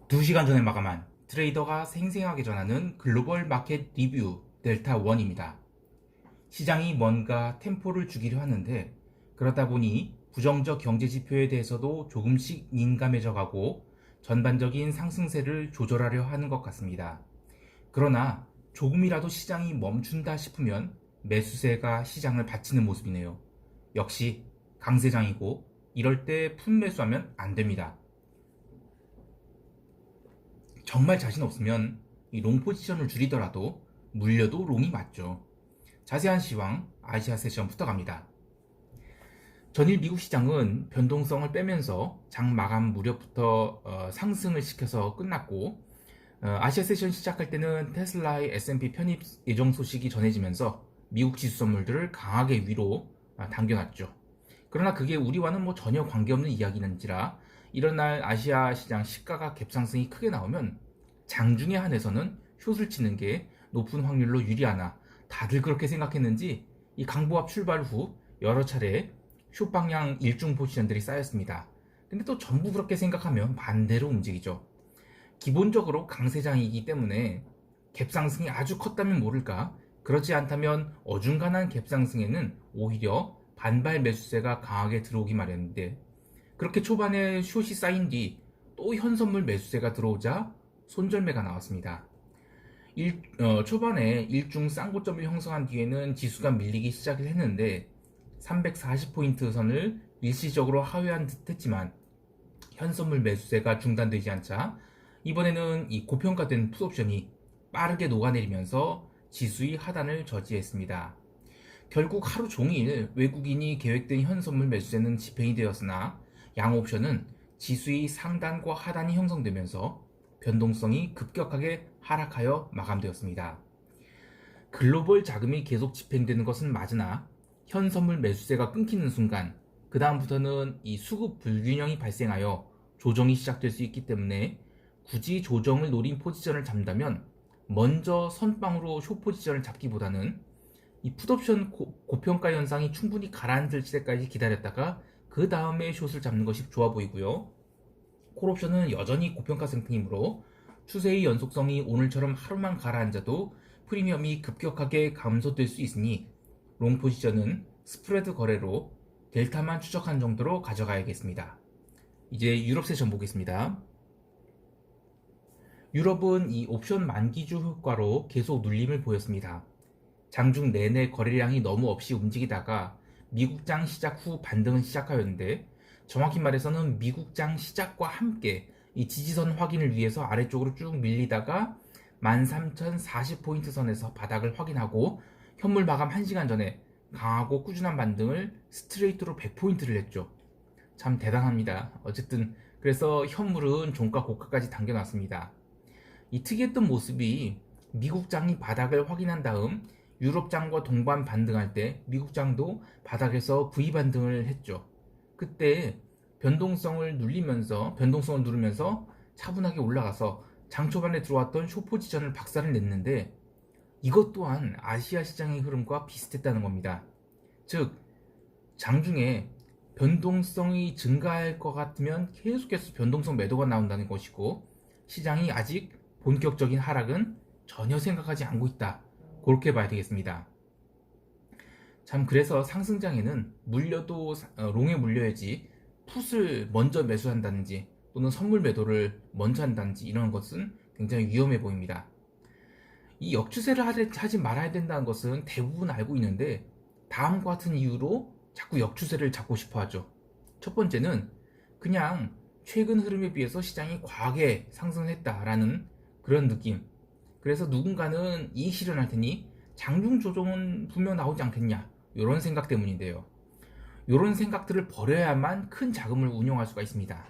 2시간 전에 마감한 트레이더가 생생하게 전하는 글로벌 마켓 리뷰 델타1입니다. 시장이 뭔가 템포를 주기로 하는데 그러다 보니 부정적 경제 지표에 대해서도 조금씩 민감해져 가고 전반적인 상승세를 조절하려 하는 것 같습니다. 그러나 조금이라도 시장이 멈춘다 싶으면 매수세가 시장을 받치는 모습이네요. 역시 강세장이고 이럴 때 푼매수하면 안 됩니다. 정말 자신 없으면 이 롱 포지션을 줄이더라도 물려도 롱이 맞죠. 자세한 시황 아시아 세션부터 갑니다. 전일 미국 시장은 변동성을 빼면서 장 마감 무렵부터 상승을 시켜서 끝났고, 아시아 세션 시작할 때는 테슬라의 S&P 편입 예정 소식이 전해지면서 미국 지수 선물들을 강하게 위로 당겨놨죠. 그러나 그게 우리와는 전혀 관계없는 이야기인지라 이런 날 아시아 시장 시가가 갭상승이 크게 나오면 장중에 한해서는 숏을 치는 게 높은 확률로 유리하나 다들 그렇게 생각했는지 이 강보합 출발 후 여러 차례 숏 방향 일중 포지션들이 쌓였습니다. 근데 또 전부 그렇게 생각하면 반대로 움직이죠. 기본적으로 강세장이기 때문에 갭상승이 아주 컸다면 모를까, 그렇지 않다면 어중간한 갭상승에는 오히려 반발 매수세가 강하게 들어오기 마련인데, 그렇게 초반에 숏이 쌓인 뒤 또 현선물 매수세가 들어오자 손절매가 나왔습니다. 초반에 일중 쌍고점을 형성한 뒤에는 지수가 밀리기 시작을 했는데 340포인트 선을 일시적으로 하회한 듯 했지만 현선물 매수세가 중단되지 않자 이번에는 이 고평가된 풋옵션이 빠르게 녹아내리면서 지수의 하단을 저지했습니다. 결국 하루 종일 외국인이 계획된 현선물 매수세는 집행이 되었으나 양옵션은 지수의 상단과 하단이 형성되면서 변동성이 급격하게 하락하여 마감되었습니다. 글로벌 자금이 계속 집행되는 것은 맞으나 현선물 매수세가 끊기는 순간 그 다음부터는 이 수급 불균형이 발생하여 조정이 시작될 수 있기 때문에 굳이 조정을 노린 포지션을 잡는다면 먼저 선빵으로 숏 포지션을 잡기보다는 이 풋옵션 고평가 현상이 충분히 가라앉을 때까지 기다렸다가 그 다음에 숏을 잡는 것이 좋아 보이고요. 콜옵션은 여전히 고평가 상승이므로 추세의 연속성이 오늘처럼 하루만 가라앉아도 프리미엄이 급격하게 감소될 수 있으니 롱 포지션은 스프레드 거래로 델타만 추적한 정도로 가져가야겠습니다. 이제 유럽 세션 보겠습니다. 유럽은 이 옵션 만기주 효과로 계속 눌림을 보였습니다. 장중 내내 거래량이 너무 없이 움직이다가 미국장 시작 후 반등을 시작하였는데, 정확히 말해서는 미국장 시작과 함께 이 지지선 확인을 위해서 아래쪽으로 쭉 밀리다가 13,040포인트 선에서 바닥을 확인하고 현물 마감 1시간 전에 강하고 꾸준한 반등을 스트레이트로 100포인트를 했죠. 참 대단합니다. 어쨌든 그래서 현물은 종가 고가까지 당겨놨습니다. 이 특이했던 모습이 미국장이 바닥을 확인한 다음 유럽장과 동반 반등할 때 미국장도 바닥에서 V 반등을 했죠. 그때 변동성을 누르면서 차분하게 올라가서 장 초반에 들어왔던 숏 포지션을 박살을 냈는데, 이것 또한 아시아 시장의 흐름과 비슷했다는 겁니다. 즉 장중에 변동성이 증가할 것 같으면 계속해서 변동성 매도가 나온다는 것이고, 시장이 아직 본격적인 하락은 전혀 생각하지 않고 있다, 그렇게 봐야 되겠습니다. 참 그래서 상승장에는 물려도 롱에 물려야지 풋을 먼저 매수한다든지 또는 선물 매도를 먼저 한다든지 이런 것은 굉장히 위험해 보입니다. 이 역추세를 하지 말아야 된다는 것은 대부분 알고 있는데 다음과 같은 이유로 자꾸 역추세를 잡고 싶어 하죠. 첫 번째는 그냥 최근 흐름에 비해서 시장이 과하게 상승했다라는 그런 느낌. 그래서 누군가는 이익 실현할 테니 장중 조정은 분명 나오지 않겠냐, 이런 생각 때문인데요. 이런 생각들을 버려야만 큰 자금을 운용할 수가 있습니다.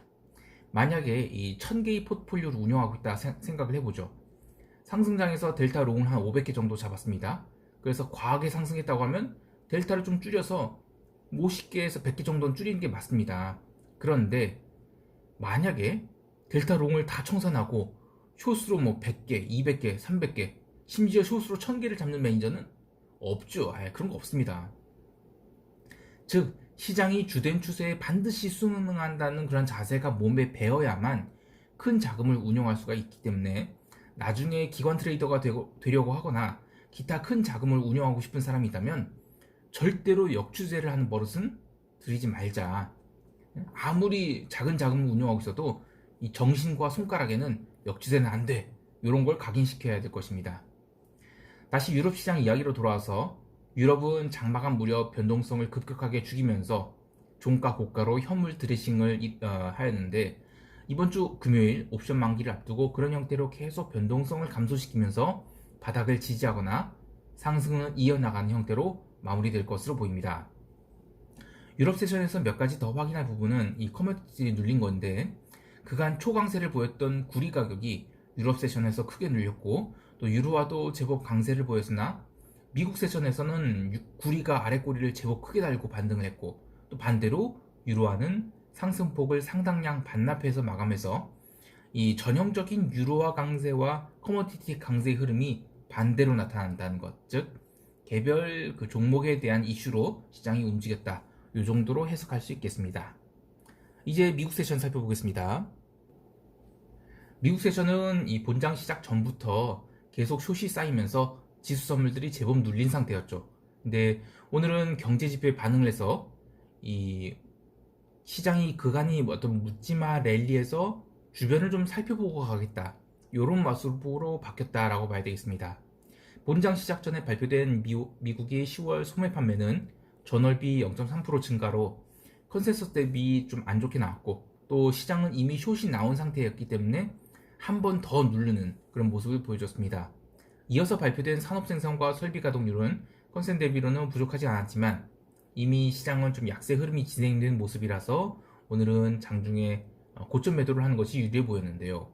만약에 이 1000개의 포트폴리오를 운영하고 있다 생각을 해보죠. 상승장에서 델타 롱을 한 500개 정도 잡았습니다. 그래서 과하게 상승했다고 하면 델타를 좀 줄여서 50개에서 100개 정도는 줄이는 게 맞습니다. 그런데 만약에 델타 롱을 다 청산하고 숏으로 100개, 200개, 300개, 심지어 숏으로 1000개를 잡는 매니저는 없죠. 그런 거 없습니다. 즉 시장이 주된 추세에 반드시 순응한다는 그런 자세가 몸에 배어야만 큰 자금을 운용할 수가 있기 때문에 나중에 기관 트레이더가 되려고 하거나 기타 큰 자금을 운용하고 싶은 사람이 있다면 절대로 역추세를 하는 버릇은 들이지 말자. 아무리 작은 자금을 운용하고 있어도 이 정신과 손가락에는 역추세는 안 돼. 이런 걸 각인시켜야 될 것입니다. 다시 유럽 시장 이야기로 돌아와서 유럽은 장마감 무렵 변동성을 급격하게 죽이면서 종가 고가로 현물 드레싱을 하였는데 이번 주 금요일 옵션 만기를 앞두고 그런 형태로 계속 변동성을 감소시키면서 바닥을 지지하거나 상승을 이어나가는 형태로 마무리될 것으로 보입니다. 유럽 세션에서 몇 가지 더 확인할 부분은 이 커머디티 눌린 건데 그간 초강세를 보였던 구리 가격이 유럽 세션에서 크게 눌렸고 또 유로화도 제법 강세를 보였으나 미국 세션에서는 구리가 아래 꼬리를 제법 크게 달고 반등을 했고 또 반대로 유로화는 상승폭을 상당량 반납해서 마감해서 이 전형적인 유로화 강세와 커머디티 강세의 흐름이 반대로 나타난다는 것, 즉 개별 그 종목에 대한 이슈로 시장이 움직였다. 이 정도로 해석할 수 있겠습니다. 이제 미국 세션 살펴보겠습니다. 미국 세션은 이 본장 시작 전부터 계속 숏이 쌓이면서 지수 선물들이 제법 눌린 상태였죠. 근데 오늘은 경제 지표에 반응을 해서 이 시장이 그간이 어떤 묻지마 랠리에서 주변을 좀 살펴보고 가겠다. 이런 맛으로 바뀌었다라고 봐야 되겠습니다. 본장 시작 전에 발표된 미국의 10월 소매 판매는 전월비 0.3% 증가로 컨센서스 대비 좀 안 좋게 나왔고 또 시장은 이미 숏이 나온 상태였기 때문에 한 번 더 누르는 그런 모습을 보여줬습니다. 이어서 발표된 산업생산과 설비 가동률은 컨센 대비로는 부족하지 않았지만 이미 시장은 좀 약세 흐름이 진행된 모습이라서 오늘은 장중에 고점 매도를 하는 것이 유리해 보였는데요.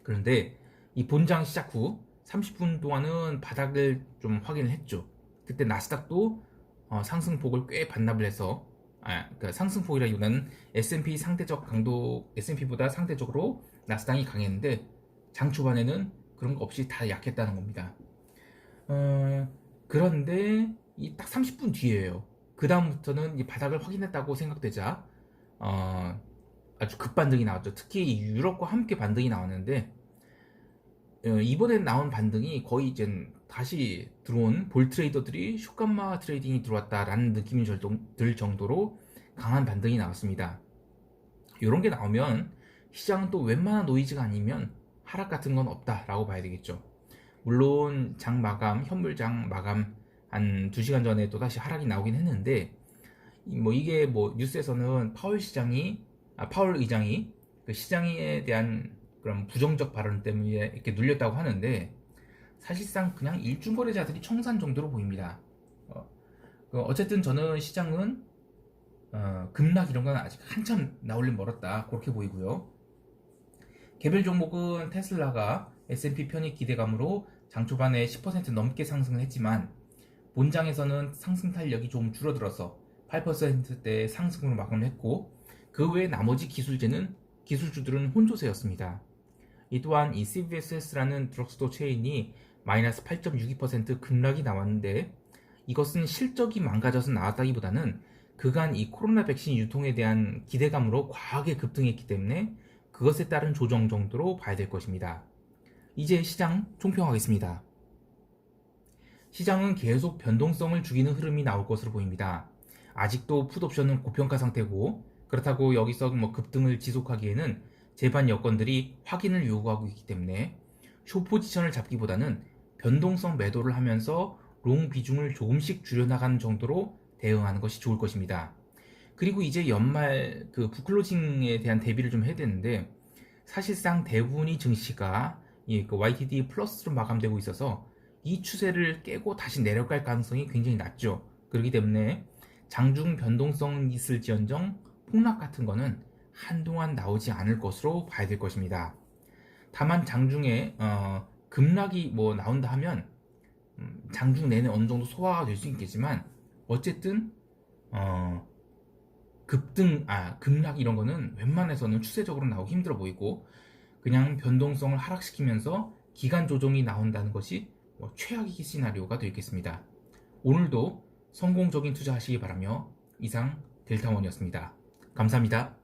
그런데 이 본장 시작 후 30분 동안은 바닥을 좀 확인을 했죠. 그때 나스닥도 상승폭을 꽤 반납을 해서 그러니까 상승폭이라기보다는 S&P 상대적 강도 S&P보다 상대적으로 나스닥이 강했는데 장 초반에는 그런 거 없이 다 약했다는 겁니다. 그런데 이 딱 30분 뒤에요. 그 다음부터는 이 바닥을 확인했다고 생각되자 아주 급반등이 나왔죠. 특히 유럽과 함께 반등이 나왔는데 이번에 나온 반등이 거의 이제 다시 들어온 볼 트레이더들이 숏감마 트레이딩이 들어왔다라는 느낌이 들 정도로 강한 반등이 나왔습니다. 이런 게 나오면 시장은 또 웬만한 노이즈가 아니면 하락 같은 건 없다라고 봐야 되겠죠. 물론 장 마감, 현물장 마감 한 2시간 전에 또 다시 하락이 나오긴 했는데 이게 뉴스에서는 파월 의장이 그 시장에 대한 그런 부정적 발언 때문에 이렇게 눌렸다고 하는데 사실상 그냥 일중거래자들이 청산 정도로 보입니다. 어쨌든 저는 시장은 급락 이런 건 아직 한참 나올림 멀었다 그렇게 보이고요. 개별 종목은 테슬라가 S&P 편입 기대감으로 장 초반에 10% 넘게 상승을 했지만 본장에서는 상승 탄력이 좀 줄어들어서 8%대 상승으로 마감을 했고 그 외에 나머지 기술주들은 혼조세였습니다. 이 또한 이 CVS라는 드럭스토어 체인이 마이너스 8.62% 급락이 나왔는데 이것은 실적이 망가져서 나왔다기보다는 그간 이 코로나 백신 유통에 대한 기대감으로 과하게 급등했기 때문에 그것에 따른 조정 정도로 봐야 될 것입니다. 이제 시장 총평하겠습니다. 시장은 계속 변동성을 죽이는 흐름이 나올 것으로 보입니다. 아직도 풋옵션은 고평가 상태고 그렇다고 여기서 급등을 지속하기에는 제반 여건들이 확인을 요구하고 있기 때문에 숏 포지션을 잡기보다는 변동성 매도를 하면서 롱 비중을 조금씩 줄여나가는 정도로 대응하는 것이 좋을 것입니다. 그리고 이제 연말 그 북클로징에 대한 대비를 좀 해야 되는데 사실상 대부분이 증시가 그 YTD 플러스로 마감되고 있어서 이 추세를 깨고 다시 내려갈 가능성이 굉장히 낮죠. 그렇기 때문에 장중 변동성 있을지언정 폭락 같은 거는 한동안 나오지 않을 것으로 봐야 될 것입니다. 다만 장중에 급락이 나온다 하면 장중 내내 어느 정도 소화가 될 수 있겠지만 어쨌든 급락 이런 거는 웬만해서는 추세적으로 나오기 힘들어 보이고 그냥 변동성을 하락시키면서 기간 조정이 나온다는 것이 최악의 시나리오가 되겠습니다. 오늘도 성공적인 투자하시기 바라며 이상 델타원이었습니다. 감사합니다.